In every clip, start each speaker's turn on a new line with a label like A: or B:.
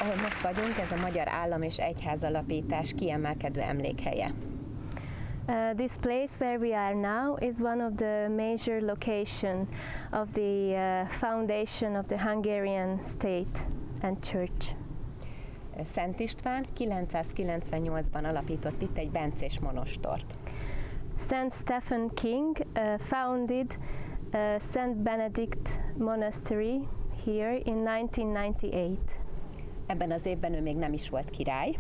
A: ahol most vagyunk, ez a Magyar Állam és Egyház alapítás kiemelkedő emlékhelye.
B: This place where we are now is one of the major location of the foundation of the Hungarian state and church.
A: Szent István 998-ban alapított itt egy bencés monostort.
B: Saint Stephen King founded Saint Benedict Monastery here in 1998.
A: Ebben az évben ő még nem is volt király.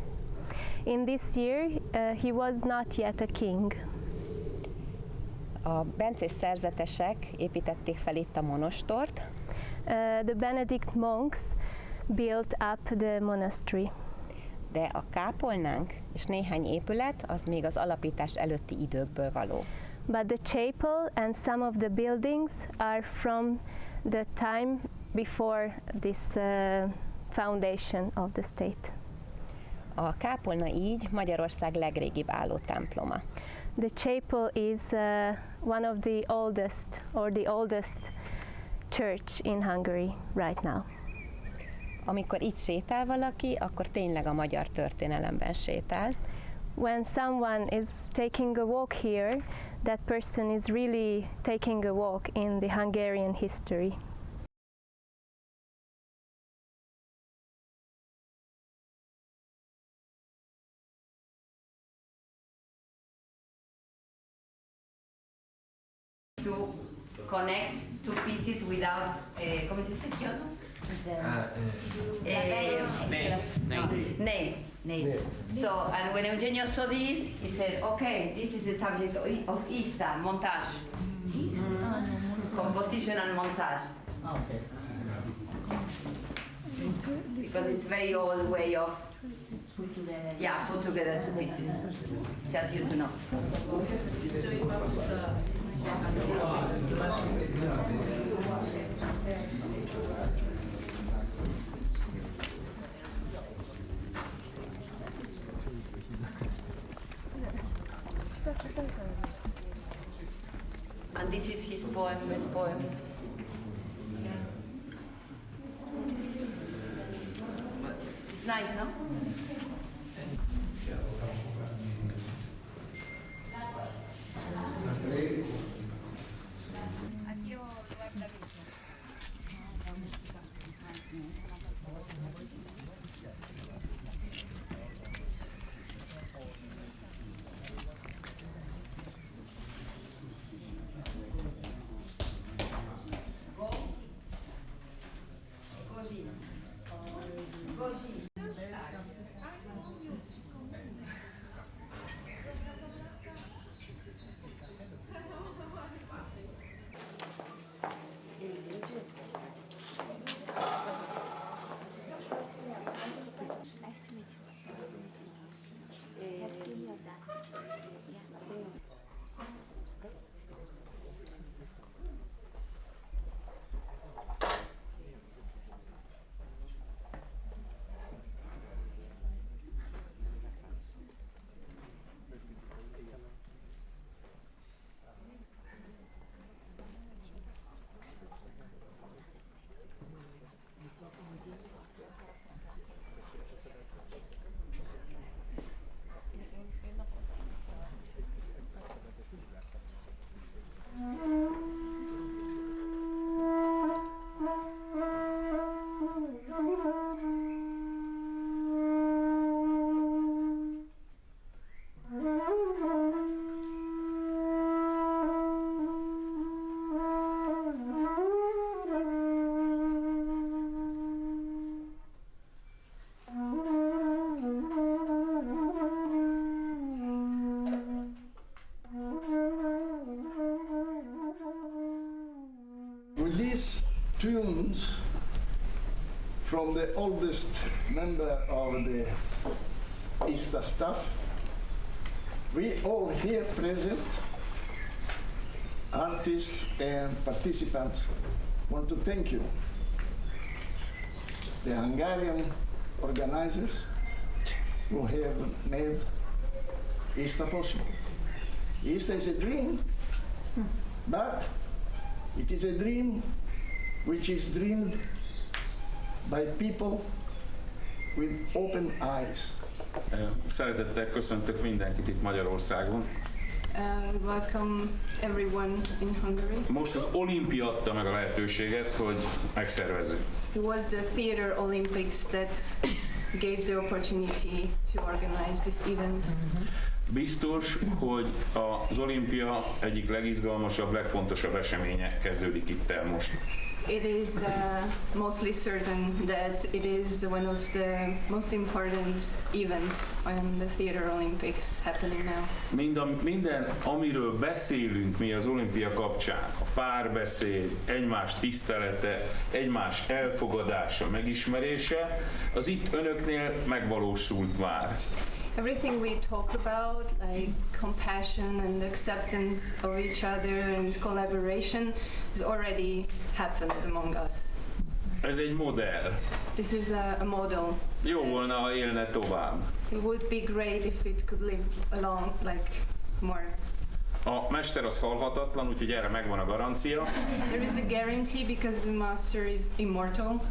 B: In this year, he was not yet a king.
A: A bencés szerzetesek építették fel itt a monostort.
B: The Benedict monks built up the monastery.
A: De a kápolnánk és néhány épület az még az alapítás előtti időkből való.
B: But the chapel and some of the buildings are from the time before this foundation of the state.
A: A kápolna így Magyarország legrégibb álló temploma.
B: The chapel is one of the oldest church in Hungary right now.
A: Amikor itt sétál valaki, akkor tényleg a magyar történelemben sétál.
B: When someone is taking a walk here, that person is really taking a walk in the Hungarian history.
C: To connect two pieces without, ¿cómo se dice? Nail. So, and when Eugenio saw this, he said, okay, this is the subject of ISTA, montage. Composition and montage.
D: Okay.
C: Because it's very old way of put together two pieces. Just you to know. And this is his poem, best poem. It's nice, no?
D: With these tunes from the oldest member of the ISTA staff, we all here present, artists and participants, want to thank you, the Hungarian organizers who have made ISTA possible. ISTA is a dream, but it is a dream which is dreamed by people with open eyes.
E: Szeretettel köszöntök mindenkit itt Magyarországon.
F: Welcome everyone in Hungary.
E: Most az olimpia adta meg a lehetőséget, hogy megszervezzük.
F: It was the Theater Olympics that gave the opportunity to organize this event.
E: Biztos, hogy az olimpia egyik legizgalmasabb, legfontosabb eseménye kezdődik itt el most.
F: It is mostly certain that it is one of the most important events on the Theater Olympics happening now.
E: Minden, amiről beszélünk mi az olimpia kapcsán, a párbeszéd, egymás tisztelete, egymás elfogadása, megismerése, az itt önöknél megvalósult már.
F: Everything we talk about, like compassion and acceptance of each other and collaboration, has already happened among us.
E: Ez egy modell.
F: This is a model.
E: Jó volna, ha élne tovább.
F: It would be great if it could live along, like, more.
E: A mester az halhatatlan, úgyhogy erre megvan a garancia.
F: There is a guarantee because the master is immortal.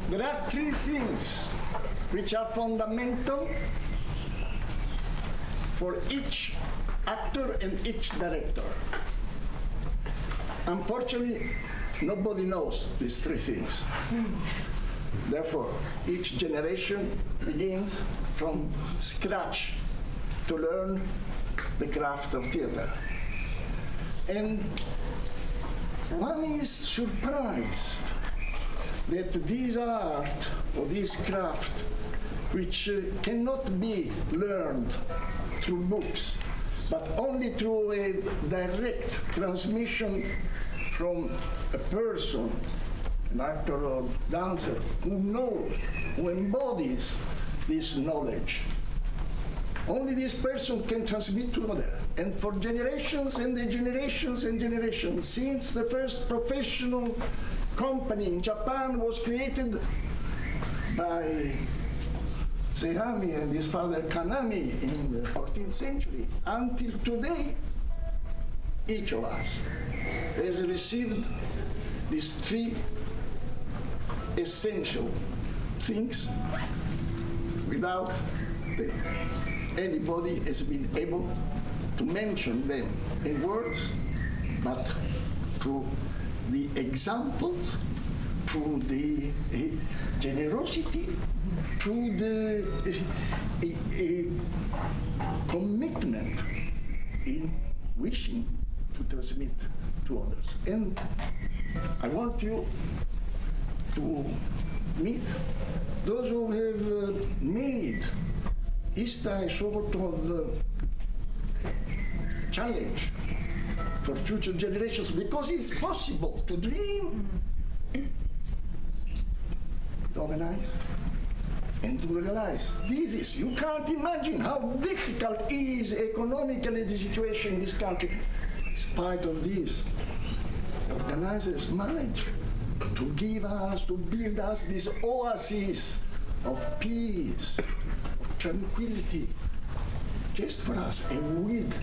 D: There are three things which are fundamental for each actor and each director. Unfortunately, nobody knows these three things. Therefore, each generation begins from scratch to learn the craft of theater. And one is surprised that this art or this craft, which cannot be learned through books, but only through a direct transmission from a person, an actor or dancer, who knows, who embodies this knowledge. Only this person can transmit to another. And for generations and the generations and generations, since the first professional company in Japan was created by Seihame and his father Kanami in the 14th century, until today, each of us has received these three essential things without that anybody has been able to mention them in words, but through the examples, through the generosity, through the commitment in wishing to transmit to others. And I want you to meet those who have made ISTA a sort of challenge for future generations, because it's possible to dream, to organize, and to realize this is, you can't imagine how difficult is economically the situation in this country. In spite of this, the organizers managed to give us, to build us this oasis of peace, of tranquility, just for us, and with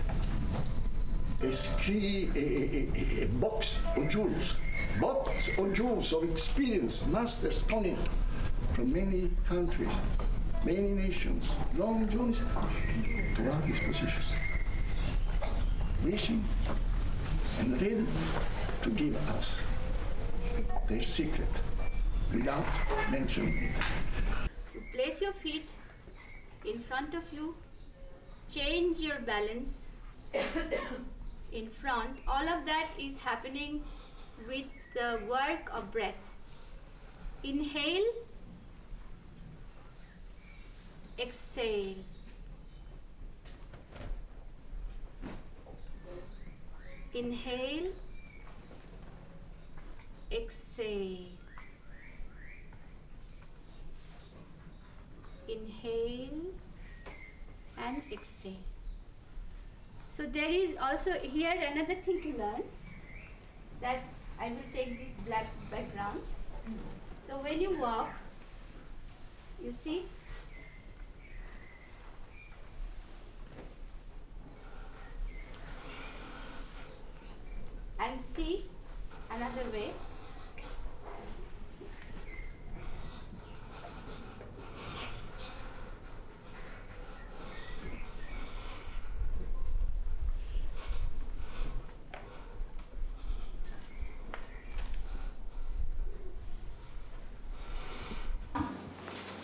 D: a box of jewels of experience, masters coming from many countries, many nations, long journeys to our disposition, wishing and ready to give us their secret without mentioning it.
G: Place your feet in front of you, change your balance in front. All of that is happening with the work of breath. Inhale, exhale. Inhale, exhale. Inhale and exhale. So there is also here another thing to learn, that I will take this black background. So when you walk, you see, and see another way.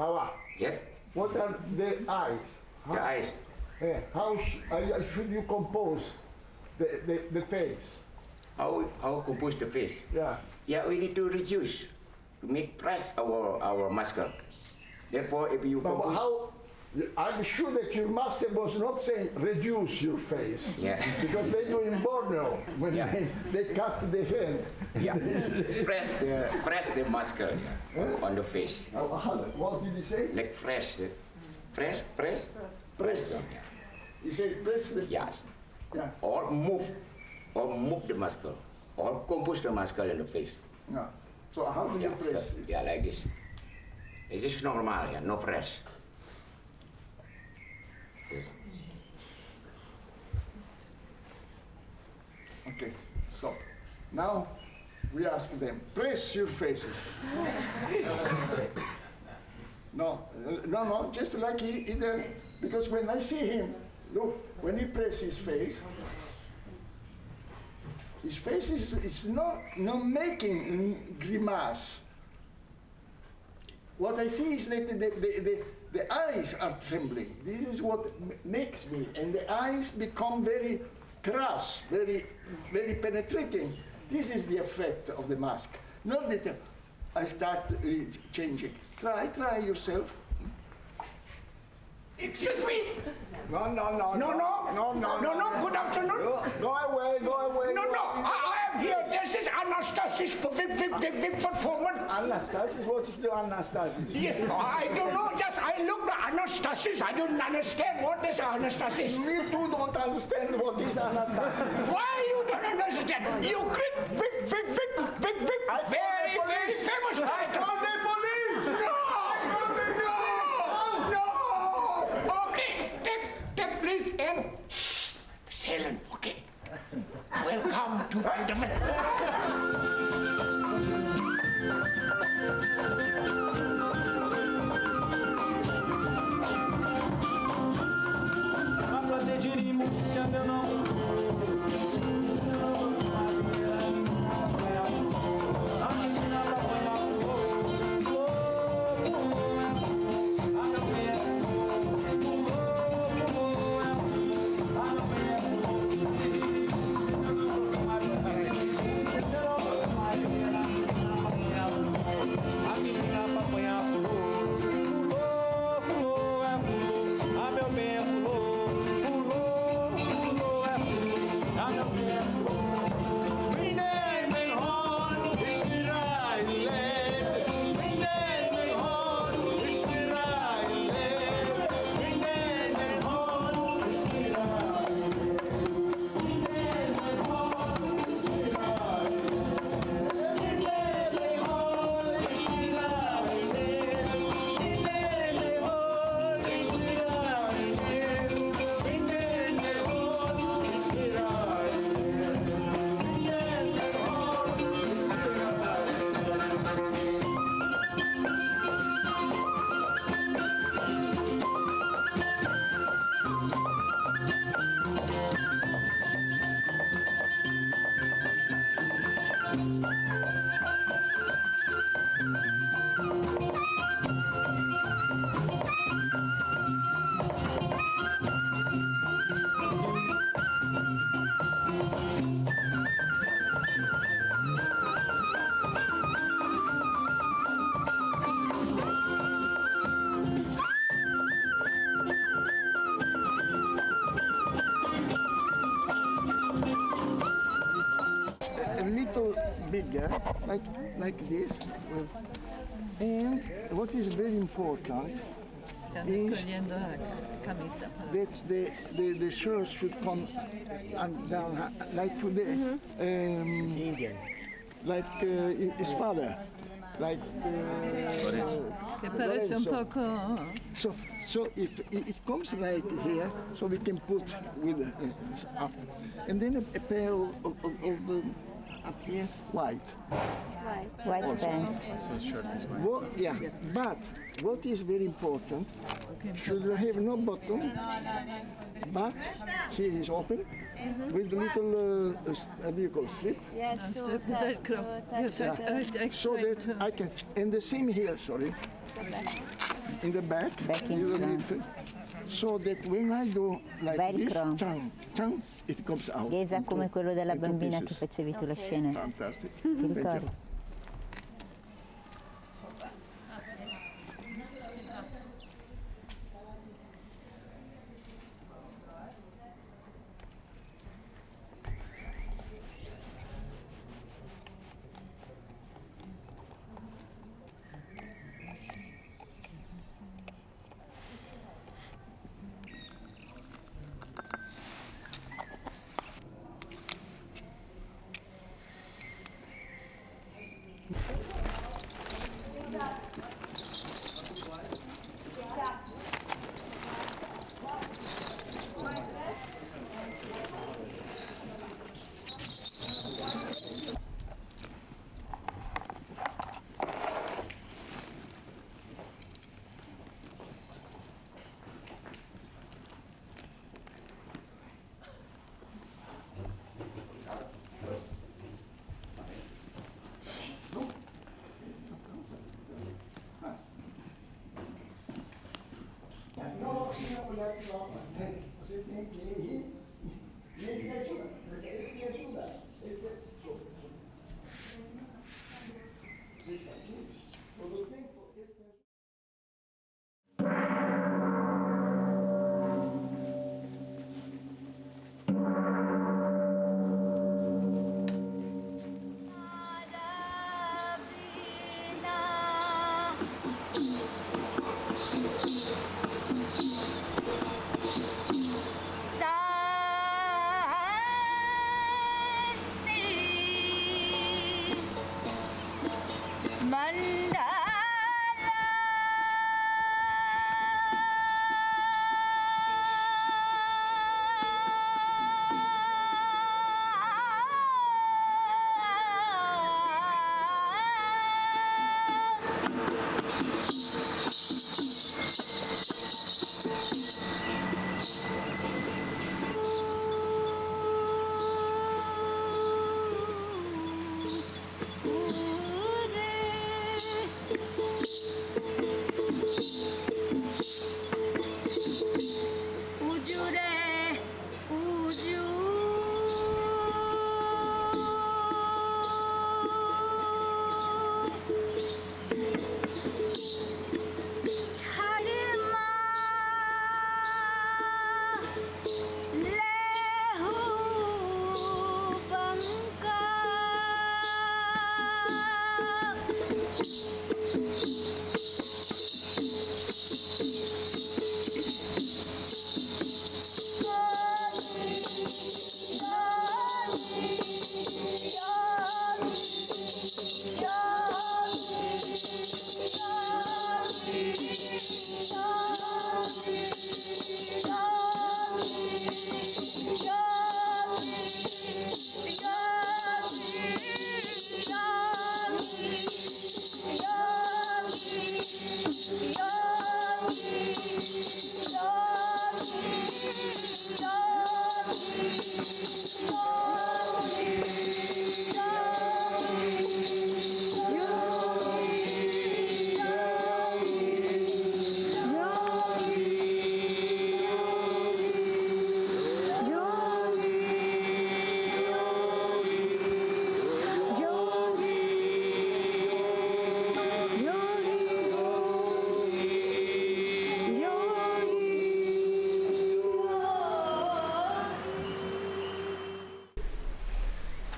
D: Baba,
H: Yes,
D: what are the eyes?
H: the eyes.
D: How should you compose the face?
H: How compose the face?
D: Yeah.
H: Yeah, we need to reduce, to make press our muscle. Therefore, if you
D: But
H: compose,
D: how? I'm sure that your master was not saying reduce your face.
H: Yeah.
D: Because they do in Borneo when
H: Yeah.
D: they cut the hand.
H: yeah, press the muscle on the face,
D: What did he say?
H: like press, press.
D: Press.
H: Yeah.
D: He said press the.
H: Yes.
D: Yeah.
H: Or move the muscle, or compose the muscle in the face.
D: No. So how do you
H: Yeah,
D: press
H: so,
D: it?
H: yeah, like this. It is normal, yeah, no press. Yes.
D: Okay. So now we ask them press your faces. No, just like he does. Because when I see him, look, when he presses his face is not making grimace. What I see is that the eyes are trembling. This is what makes me, and the eyes become very crass, very penetrating. This is the effect of the mask. Not that I start changing. Try yourself.
H: Excuse me.
D: No.
H: No. Good afternoon.
D: Go away.
H: No. I am here. This is Anastasis, big performer.
D: Anastasis, what is the Anastasis?
H: Yes, I don't know. Just I looked at Anastasis. I don't understand what is Anastasis.
D: Me too don't understand what is Anastasis.
H: Why you don't understand? You great big, very famous
D: I
H: director.
D: call the police!
H: No. Okay, take please and silent. Okay. Welcome to Budapest.
D: A little bigger, like this. And what is very important is that the shirt should come down like today, like his father, like Lorenzo. So if it comes right here, so we can put with up, and then a pair of up here white.
A: White pants.
I: So his shirt is white.
D: Well, yeah, but what is very important, should have no bottom, but here is open with little, how do you call it, strip?
J: Yes,
D: So that I can, and the same here, sorry. in the back.
I: Back in
D: little
I: front.
D: bit, so that when I do like this,
I: Velcro.
D: chung, chung, it comes out.
I: Ghesa come quello della
D: into
I: bambina che
D: pieces.
I: facevi tu la scena.
D: Fantastic.
I: Ti
D: Thank you.
I: ricordi?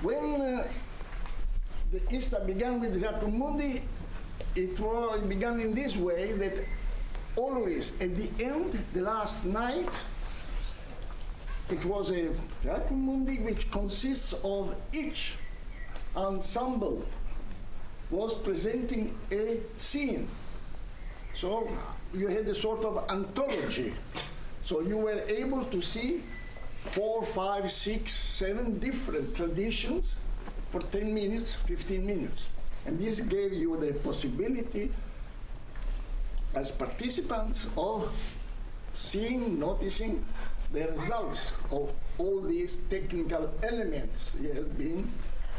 D: When the ISTA began with the Theatrum Mundi, it began in this way, that always at the end, the last night, it was a Theatrum Mundi which consists of each ensemble was presenting a scene. So you had a sort of anthology. So you were able to see 4, 5, 6, 7 different traditions for 10 minutes, 15 minutes. And this gave you the possibility as participants of seeing, noticing the results of all these technical elements you have been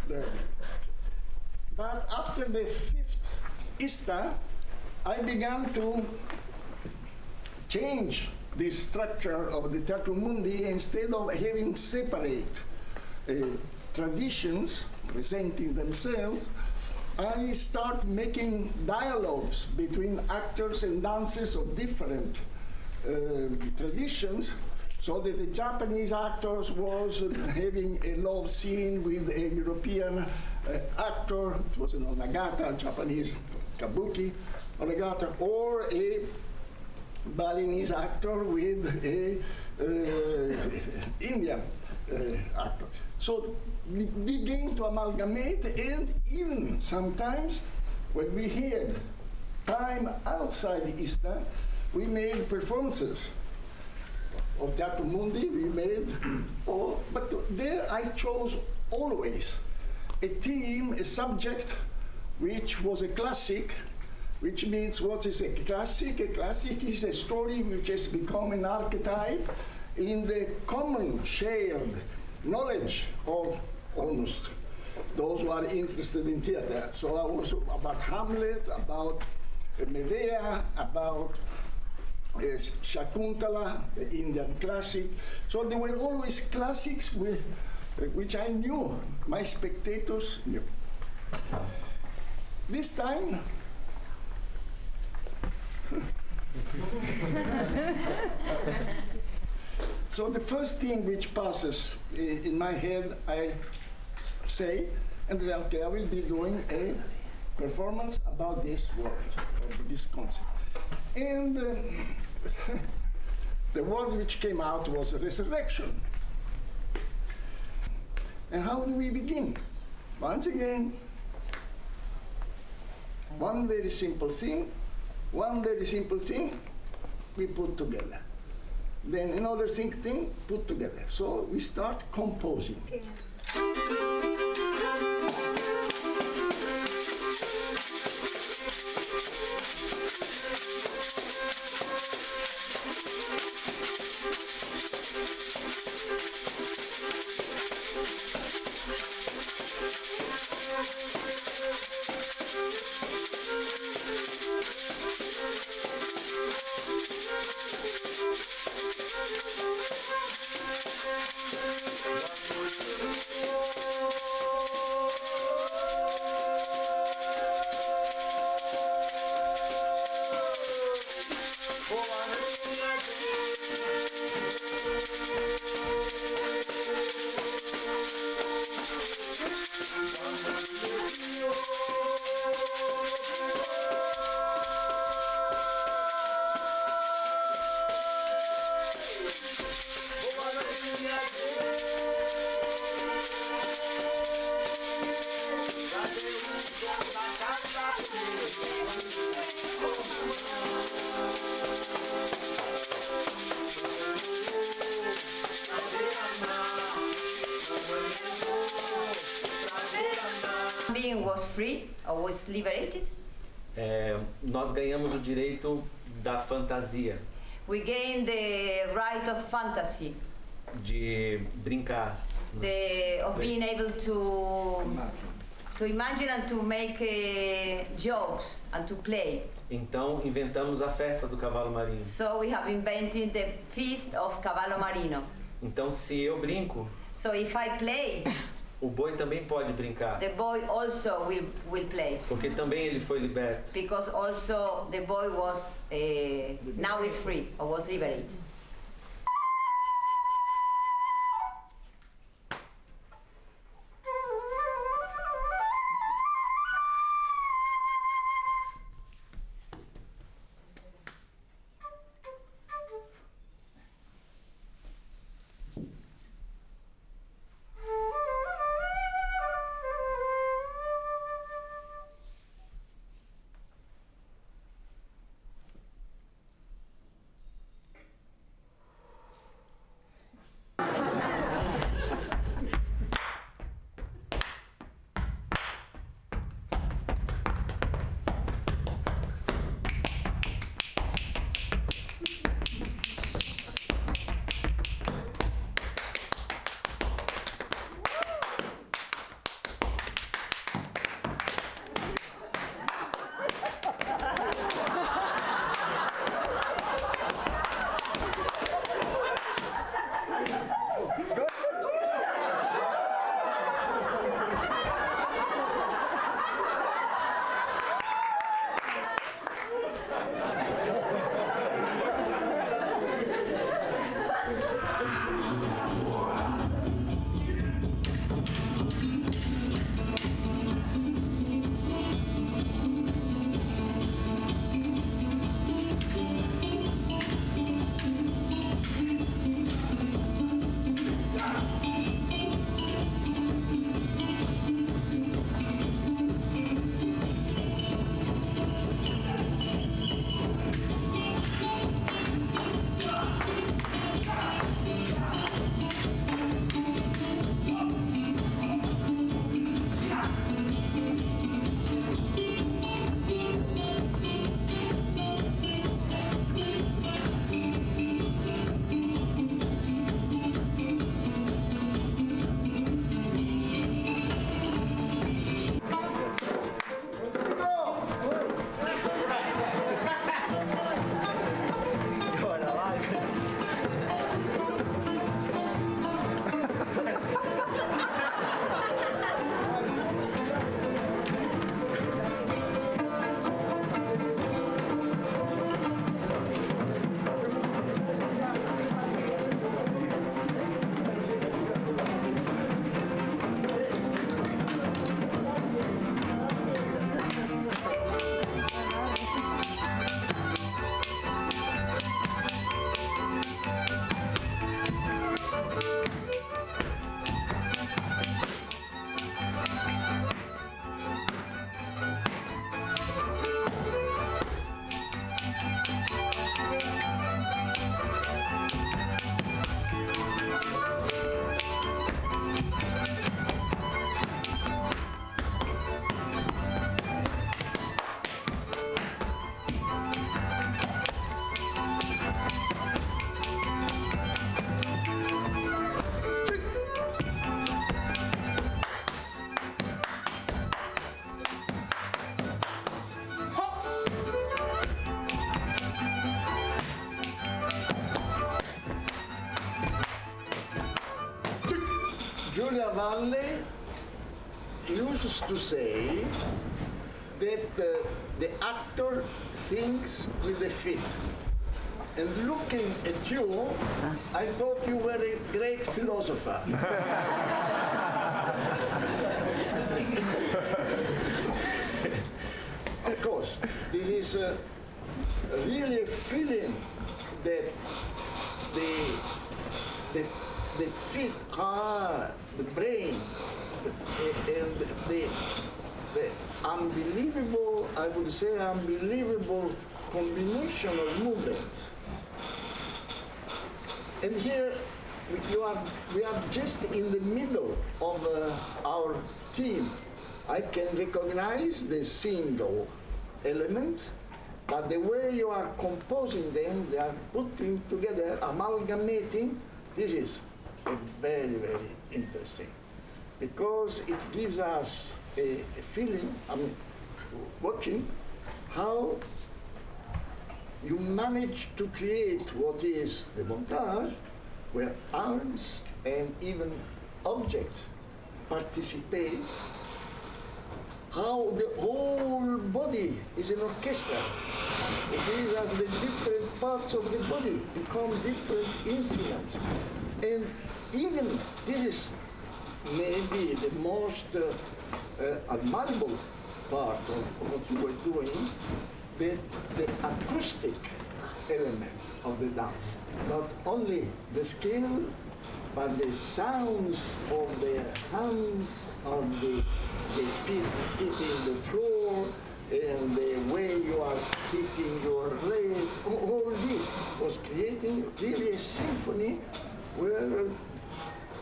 D: learning. But after the 5th ISTA, I began to change the structure of the Theatrum Mundi. Instead of having separate traditions presenting themselves, I start making dialogues between actors and dancers of different traditions, so that the Japanese actors was having a love scene with a European actor. It was an onagata, Japanese kabuki onagata, or a Balinese actor with a Indian actor. So we began to amalgamate, and even sometimes when we had time outside the ISTA, we made performances of Theatrum Mundi. We made, but there I chose always a theme, a subject, which was a classic, which means what is a classic? A classic is a story which has become an archetype in the common shared knowledge of almost those who are interested in theater. So I was about Hamlet, about Medea, about Shakuntala, the Indian classic. So there were always classics which I knew, my spectators knew. This time, so the first thing which passes in my head, I say, and then, okay, I will be doing a performance about this word, or this concept. And the word which came out was resurrection. And how do we begin? Once again, one very simple thing we put together. Then another thing put together. So we start composing. Okay.
C: Being was free or was liberated.
K: Nós ganhamos o direito da fantasia.
C: We gained the right of fantasy.
K: De brincar.
C: Of being able to imagine and to make jokes and to play.
K: Então inventamos a festa do cavalo marinho.
C: So we have invented the feast of Cavallo Marino.
K: Então se eu brinco,
C: so if I play,
K: o boi também pode brincar.
C: The boy also will play.
K: Porque também ele foi liberto.
C: Because also the boy was now is free or was liberated.
D: Valle used to say that the actor thinks with the feet. And looking at you, I thought you were a great philosopher. Of course, this is really a feeling that the feet are the brain and the unbelievable, I would say, unbelievable combination of movements. And here we are just in the middle of our team. I can recognize the single elements, but the way you are composing them, they are putting together, amalgamating, this is very, very interesting. Because it gives us a feeling, I mean, watching how you manage to create what is the montage, where arms and even objects participate, how the whole body is an orchestra. It is as the different parts of the body become different instruments. And even this is maybe the most admirable part of what you were doing, that the acoustic element of the dance, not only the skill, but the sounds of the hands, of the feet hitting the floor, and the way you are hitting your legs, all this was creating really a symphony where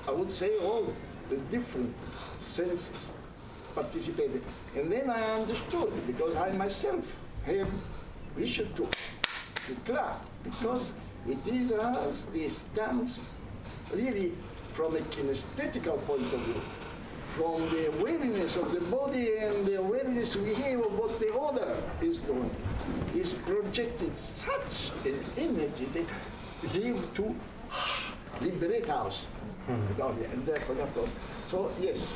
D: I would say all the different senses participated. And then I understood, because I myself had wished to clap, because it is as this dance really from a kinesthetical point of view, from the awareness of the body and the awareness we have of what the other is doing, is projected such an energy that we have to liberate us. And therefore, so yes,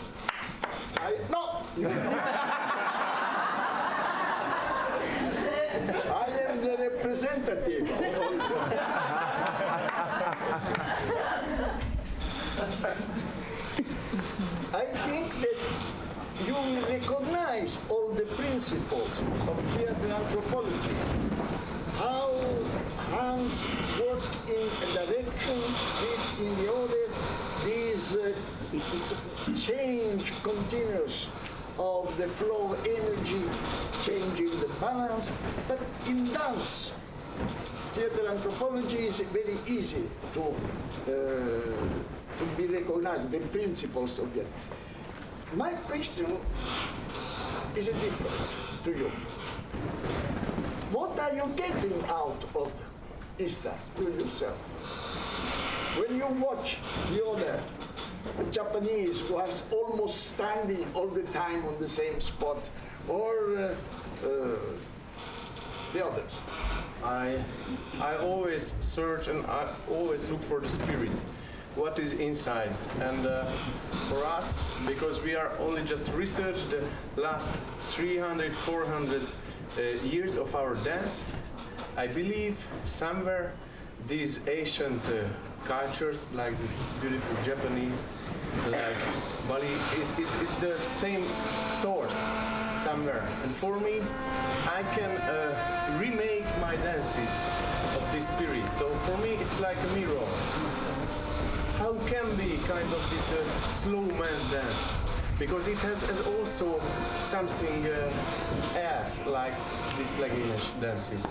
D: I am the representative. I think that you will recognize all the principles of theater anthropology. How hands work in a direction, feet in the other, this change continuous of the flow of energy, changing the balance. But in dance, theater anthropology is very easy to be recognized, the principles of that. My question is different to you. What are you getting out of ISTA to yourself? When you watch the other, the Japanese who are almost standing all the time on the same spot, or the others?
L: I always search and I always look for the spirit, what is inside. And for us, because we are only just researched the last 300, 400 years of our dance, I believe somewhere these ancient cultures, like this beautiful Japanese, like Bali, is the same source somewhere. And for me, I can remake my dances of this spirit. So for me, it's like a mirror. How can be kind of this slow man's dance? Because it has also something else, like these Leguinish dances.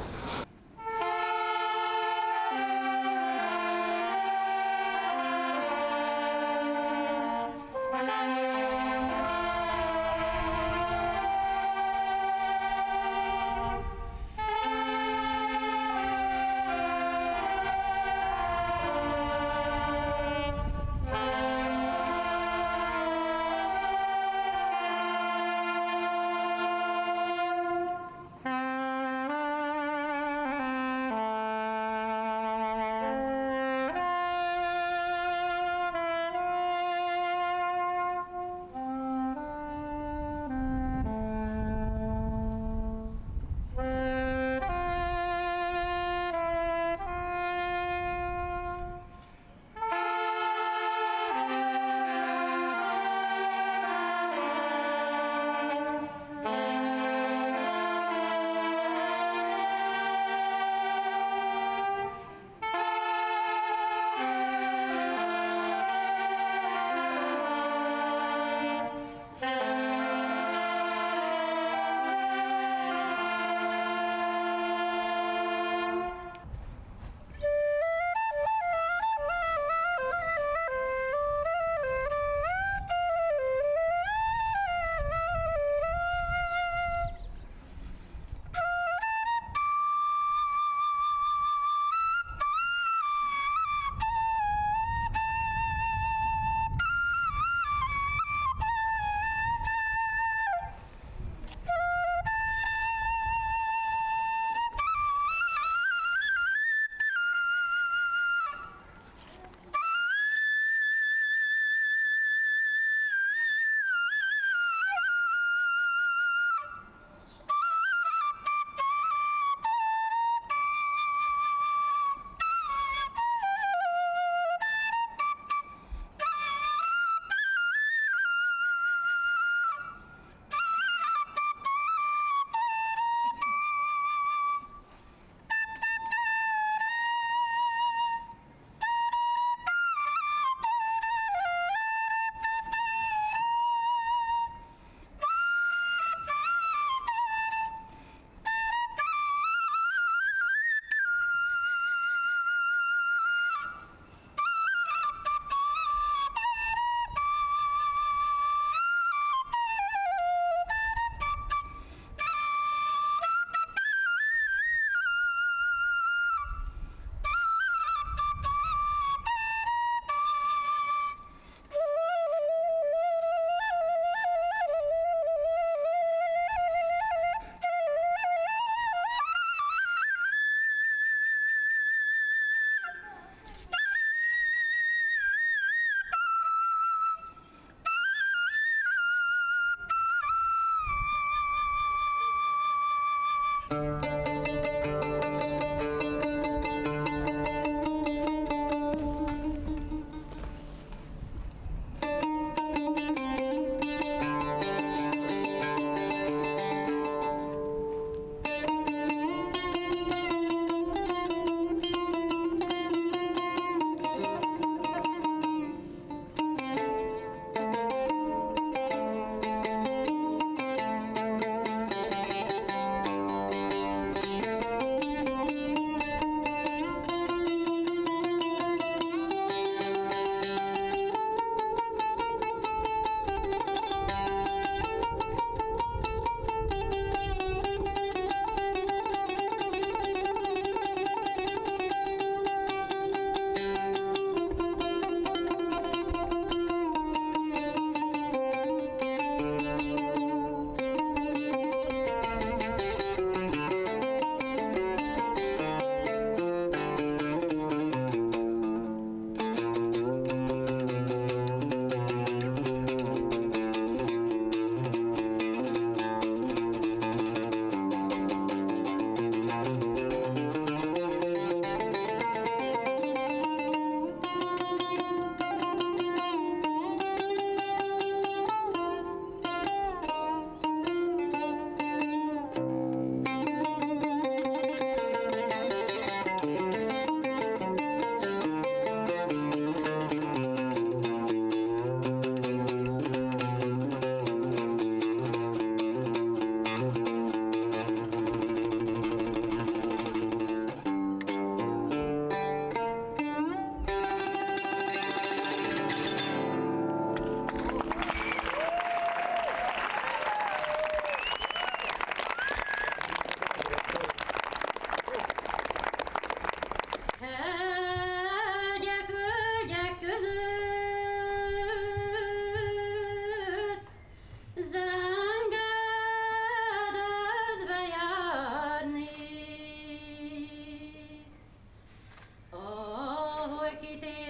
M: Kite